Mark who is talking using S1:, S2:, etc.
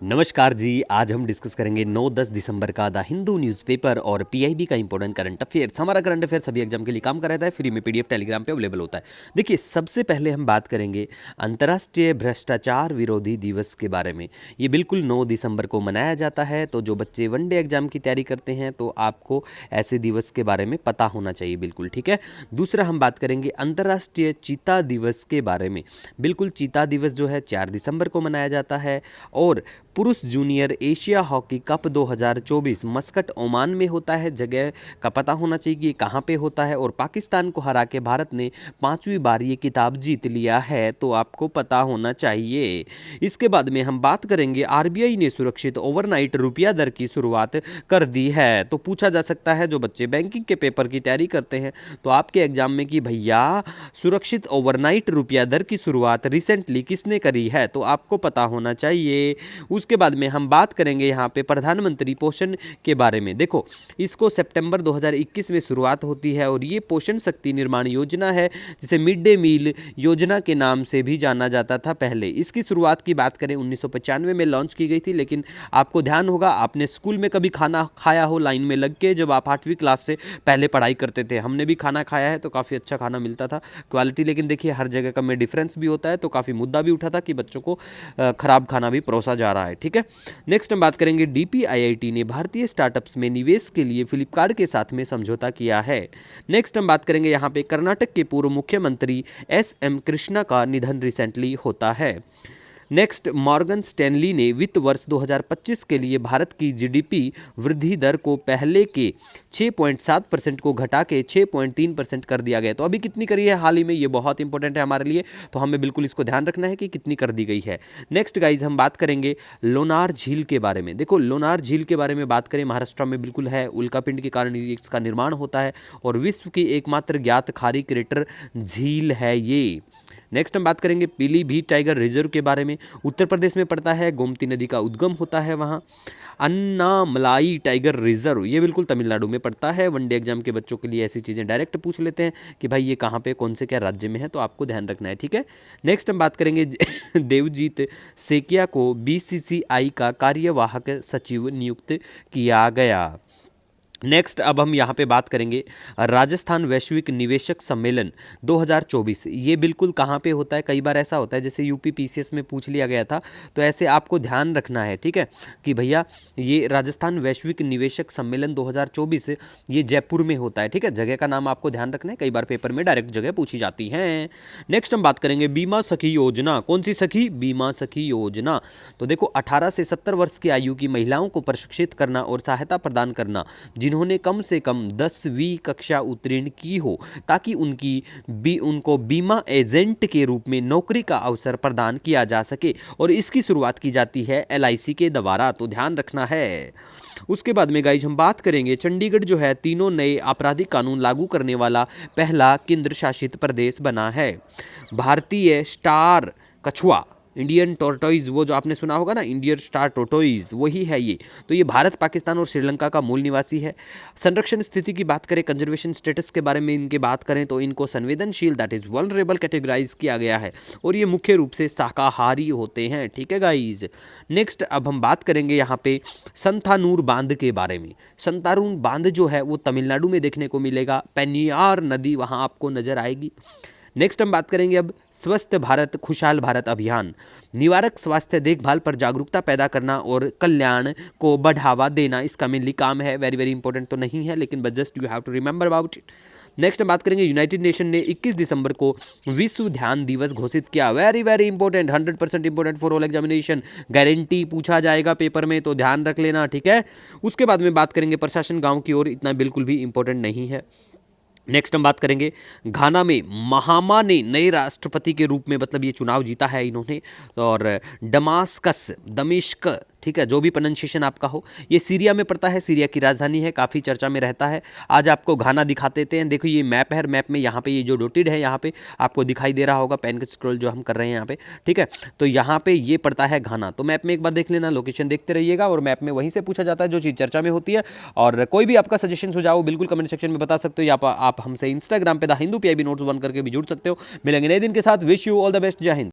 S1: नमस्कार जी। आज हम डिस्कस करेंगे 9-10 दिसंबर का द हिंदू न्यूज़पेपर और पीआईबी का इंपॉर्टेंट करंट अफेयर्स। हमारा करंट अफेयर सभी एग्जाम के लिए काम कर रहा है, फ्री में पीडीएफ टेलीग्राम पे अवेलेबल होता है। देखिए, सबसे पहले हम बात करेंगे अंतर्राष्ट्रीय भ्रष्टाचार विरोधी दिवस के बारे में। ये बिल्कुल 9 दिसंबर को मनाया जाता है, तो जो बच्चे वनडे एग्जाम की तैयारी करते हैं तो आपको ऐसे दिवस के बारे में पता होना चाहिए, बिल्कुल ठीक है। दूसरा हम बात करेंगे अंतर्राष्ट्रीय चीता दिवस के बारे में। बिल्कुल, चीता दिवस जो है 4 दिसंबर को मनाया जाता है। और पुरुष junior Asia hockey cup 2024 Muscat Oman में होता है। जगह का पता होना चाहिए कि कहाँ पे होता है। और पाकिस्तान को हरा के भारत ने 5वीं बार ये किताब जीत लिया है, तो आपको पता होना चाहिए। इसके बाद में हम बात करेंगे आरबीआई ने सुरक्षित ओवरनाइट रुपया दर की शुरुआत कर दी है। तो पूछा जा सकता है, जो बच्चे बैंकिंग के पेपर की तैयारी करते हैं तो आपके एग्जाम में कि भैया सुरक्षित ओवरनाइट रुपया दर की शुरुआत रिसेंटली किसने करी है, तो आपको पता होना चाहिए। उसके बाद में हम बात करेंगे यहाँ पे प्रधानमंत्री पोषण के बारे में। देखो, इसको सितंबर 2021 में शुरुआत होती है और ये पोषण शक्ति निर्माण योजना है, जिसे मिड डे मील योजना के नाम से भी जाना जाता था पहले। इसकी शुरुआत की बात करें 1995 में लॉन्च की गई थी, लेकिन आपको ध्यान होगा आपने स्कूल में कभी खाना खाया हो लाइन में लग के, जब आप 8वीं क्लास से पहले पढ़ाई करते थे। हमने भी खाना खाया है, तो काफ़ी अच्छा खाना मिलता था, क्वालिटी। लेकिन देखिए, हर जगह का में डिफरेंस भी होता है, तो काफ़ी मुद्दा भी उठा था कि बच्चों को खराब खाना भी परोसा जा रहा है, ठीक है। नेक्स्ट हम बात करेंगे डीपीआईआईटी ने भारतीय स्टार्टअप्स में निवेश के लिए फ्लिपकार्ट के साथ में समझौता किया है। नेक्स्ट हम बात करेंगे यहाँ पे कर्नाटक के पूर्व मुख्यमंत्री एस.एम. कृष्णा का निधन रिसेंटली होता है। नेक्स्ट, मॉर्गन स्टैनली ने वित्त वर्ष 2025 के लिए भारत की जीडीपी वृद्धि दर को पहले के 6.7% को घटा के 6.3% कर दिया गया। तो अभी कितनी करी है हाल ही में, ये बहुत इंपॉर्टेंट है हमारे लिए, तो हमें बिल्कुल इसको ध्यान रखना है कि कितनी कर दी गई है। नेक्स्ट गाइज, हम बात करेंगे लोनार झील के बारे में। देखो, लोनार झील के बारे में बात करें, महाराष्ट्र में बिल्कुल है, उल्कापिंड के कारण इसका निर्माण होता है और विश्व की एकमात्र ज्ञात खारी क्रेटर झील है ये। नेक्स्ट हम बात करेंगे पीलीभीत टाइगर रिजर्व के बारे में। उत्तर प्रदेश में पड़ता है, गोमती नदी का उद्गम होता है वहाँ। अन्नामलाई टाइगर रिजर्व ये बिल्कुल तमिलनाडु में पड़ता है। वनडे एग्जाम के बच्चों के लिए ऐसी चीज़ें डायरेक्ट पूछ लेते हैं कि भाई ये कहाँ पे कौन से क्या राज्य में है, तो आपको ध्यान रखना है, ठीक है। नेक्स्ट हम बात करेंगे देवजीत सेकिया को बीसीसीआई का कार्यवाहक सचिव नियुक्त किया गया। नेक्स्ट, अब हम यहाँ पे बात करेंगे राजस्थान वैश्विक निवेशक सम्मेलन 2024। ये बिल्कुल कहाँ पे होता है, कई बार ऐसा होता है जैसे यूपी पीसीएस में पूछ लिया गया था, तो ऐसे आपको ध्यान रखना है, ठीक है, कि भैया ये राजस्थान वैश्विक निवेशक सम्मेलन 2024 ये जयपुर में होता है, ठीक है। जगह का नाम आपको ध्यान रखना है, कई बार पेपर में डायरेक्ट जगह पूछी जाती हैं। नेक्स्ट हम बात करेंगे बीमा सखी योजना। कौन सी सखी? बीमा सखी योजना। तो देखो, 18 से 70 वर्ष की आयु की महिलाओं को प्रशिक्षित करना और सहायता प्रदान करना, जिन्होंने कम से कम 10वीं कक्षा उत्तीर्ण की हो, ताकि उनको बीमा एजेंट के रूप में नौकरी का अवसर प्रदान किया जा सके। और इसकी शुरुआत की जाती है एलआईसी के द्वारा, तो ध्यान रखना है। उसके बाद में गाइज हम बात करेंगे चंडीगढ़ जो है 3 नए आपराधिक कानून लागू करने वाला पहला केंद्र शासित प्रदेश बना है। भारतीय स्टार कछुआ, इंडियन टोर्टोइज, वो जो आपने सुना होगा ना, इंडियन स्टार टोर्टोइज, वही है ये। तो ये भारत, पाकिस्तान और श्रीलंका का मूल निवासी है। संरक्षण स्थिति की बात करें, कंजर्वेशन स्टेटस के बारे में इनके बात करें, तो इनको संवेदनशील दैट इज वल्नरेबल कैटेगराइज किया गया है और ये मुख्य रूप से शाकाहारी होते हैं, ठीक है गाइज। नेक्स्ट, अब हम बात करेंगे यहाँ पे संतानूर बांध के बारे में। संतानूर बांध जो है वो तमिलनाडु में देखने को मिलेगा, पेनियार नदी वहाँ आपको नजर आएगी। नेक्स्ट हम बात करेंगे अब स्वस्थ भारत खुशहाल भारत अभियान। निवारक स्वास्थ्य देखभाल पर जागरूकता पैदा करना और कल्याण को बढ़ावा देना इसका मेनली काम है। वेरी वेरी इंपॉर्टेंट तो नहीं है, लेकिन but just you have to remember about it. Next हम बात करेंगे यूनाइटेड नेशन ने 21 दिसंबर को विश्व ध्यान दिवस घोषित किया। Very very important, 100% important for all examination. Guarantee पूछा जाएगा पेपर में, तो ध्यान रख लेना, ठीक है। उसके बाद में बात करेंगे प्रशासन गांव की ओर, इतना बिल्कुल भी इंपॉर्टेंट नहीं है। नेक्स्ट हम बात करेंगे घाना में महामा ने नए राष्ट्रपति के रूप में, मतलब ये चुनाव जीता है इन्होंने। और दमास्कस, दमिश्क, ठीक है, जो भी प्रोनाउंसिएशन आपका हो, ये सीरिया में पड़ता है, सीरिया की राजधानी है, काफ़ी चर्चा में रहता है। आज आपको घाना दिखा देते हैं। देखो, ये मैप है, मैप में यहाँ पे ये जो डोटेड है यहाँ पे आपको दिखाई दे रहा होगा, पेन का स्क्रॉल जो हम कर रहे हैं यहाँ पे, ठीक है। तो यहाँ पे ये पड़ता है घाना, तो मैप में एक बार देख लेना, लोकेशन देखते रहिएगा, और मैप में वहीं से पूछा जाता है जो चीज़ चर्चा में होती है। और कोई भी आपका सजेशन सुझाव बिल्कुल कमेंट सेक्शन में बता सकते हो, या आप हमसे इंस्टाग्राम पे द हिंदू पीआईबी नोट्स 1 करके भी जुड़ सकते हो। मिलेंगे नए दिन के साथ। Wish you all the best. जय हिंद।